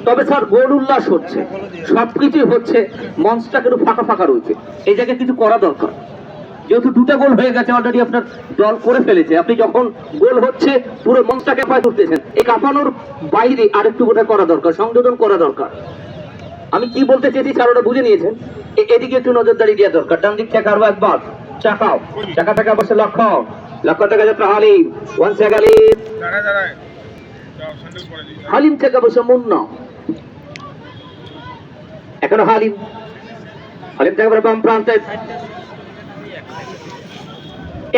তবে স্যার গোল উল্লাস হচ্ছে, সবকিছুই হচ্ছে, মঞ্চটা কিন্তু ফাঁকা ফাঁকা রয়েছে, এই জায়গায় কিছু করা দরকার। যেহেতু দুটা গোল হয়ে গেছে অলরেডি, আপনার দল করে ফেলেছে, আপনি যখন গোল হচ্ছে পুরো মঞ্চটাকে কাঁপায় তুলতেছেন, এই কাঁপানোর বাইরে আরেকটু বোধহয় করা দরকার, সংযোজন করা দরকার। আমি কি বলতে চেয়েছি স্যার ওটা বুঝে নিয়েছেন, এদিকে একটু নজরদারি দেওয়া দরকার। ডান দিক থেকে আরো একবার চাকাও, চাকা থেকে অবশ্যই লক্ষ্য, লক্ষ্য থেকে যাত্রা হালিম, ওয়ান সেকেন্ড হালিম থেকে অবশ্য মুন্না, এখনো হালিম, হালিম থেকে বাম প্রান্তে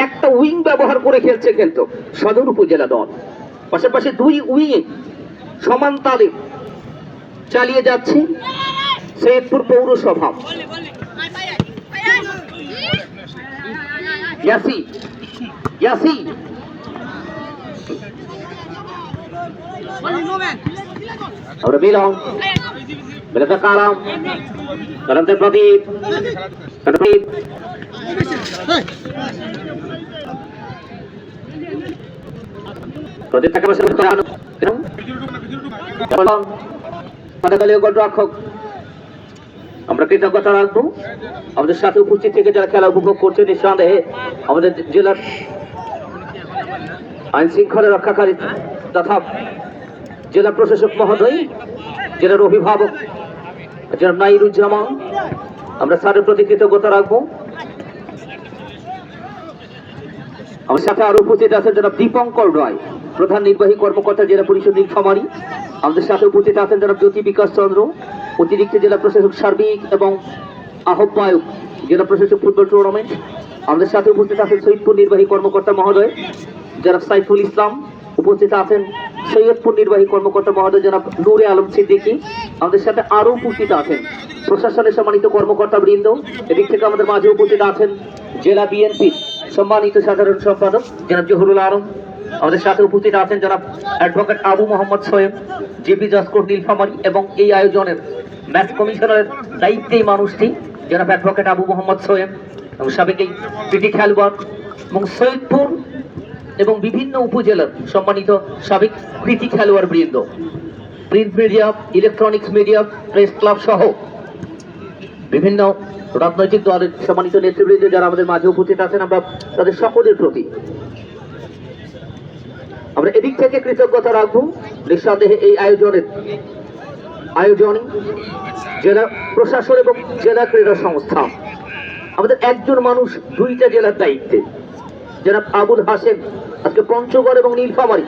একটা উইং ব্যবহার করে খেলছে কিন্তু সদর উপজেলা দল, পাশাপাশি দুই উইং সমান তালে চালিয়ে যাচ্ছে সৈয়দপুর পৌরসভা। ইয়াসি ইয়াসি আমরা মিলন বেলাতে কালাম, কালামতে প্রদীপ, প্রদীপ প্রদীপ টাকা পয়সা গোলরক্ষক। আমরা কৃতজ্ঞতা রাখবো আমাদের সাথে উপস্থিত থেকে যারা খেলা উপভোগ করছে। নিঃসন্দেহে আমাদের জেলার আইন শৃঙ্খলা রক্ষাকারী তথা জেলা প্রশাসক মহোদয়, জেলার অভিভাবক জনাব নাইরুজ্জামান, আমরা স্যারের প্রতি কৃতজ্ঞতা রাখবো। আমার সাথে আরো উপস্থিত আছেন জনাব দীপঙ্কর রায়, প্রধান নির্বাহী কর্মকর্তা জেলা পরিষদ নীলফামারী। আমাদের সাথে উপস্থিত আছেন জনাব জ্যোতি বিকাশ চন্দ্র, অতিরিক্ত জেলা প্রশাসক সার্বিক এবং আহ্বায়ক জেলা প্রশাসক ফুটবল টুর্নামেন্ট। আমাদের সাথে উপস্থিত আছেন সৈয়দপুর নির্বাহী কর্মকর্তা মহোদয় জনাব সাইফুল ইসলাম, উপস্থিত আছেন সৈয়দপুর নির্বাহী কর্মকর্তা মহোদয় জনাব নূরে আলম সিদ্দিকী। আমাদের সাথে আরো উপস্থিত আছেন প্রশাসনের সম্মানিত কর্মকর্তা বৃন্দ। এদিক থেকে আমাদের মাঝে উপস্থিত আছেন জেলা বিএনপির সম্মানিত সাধারণ সম্পাদক জনাব জহুরুল আলম। আমাদের সাথে উপস্থিত আছেন জনাব অ্যাডভোকেট আবু মোহাম্মদ সোয়েব, জিপি জজ কোর্ট নীলফামারী, এবং এই আয়োজনের ম্যাচ কমিশনারের দায়িত্বে এই মানুষটি জনাব অ্যাডভোকেট আবু মোহাম্মদ সোয়েব, এবং সাবেক এই কৃতি খেলোয়াড় এবং সৈয়দপুর এবং বিভিন্ন উপজেলার সম্মানিত সাবেক কৃতি খেলোয়াড় বৃন্দ, print media, electronics media, press club সহ বিভিন্ন রাজনৈতিক দলের সম্মানিত নেতৃবৃন্দ যারা আমাদের মাঝে উপস্থিত আছেন, আমরা তাদের সকলের প্রতি আমরা এদিক থেকে কৃতজ্ঞতা রাখবো। নিঃসন্দেহে এই আয়োজনে জেলা প্রশাসন এবং জেলা ক্রীড়া সংস্থা, আমাদের একজন মানুষ দুইটা জেলার দায়িত্বে জনাব আবুল হাসেম, আজকে পঞ্চগড় এবং নীলফামারী।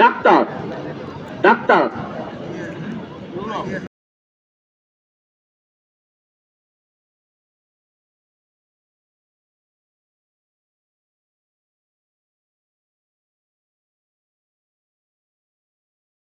Doctor doctor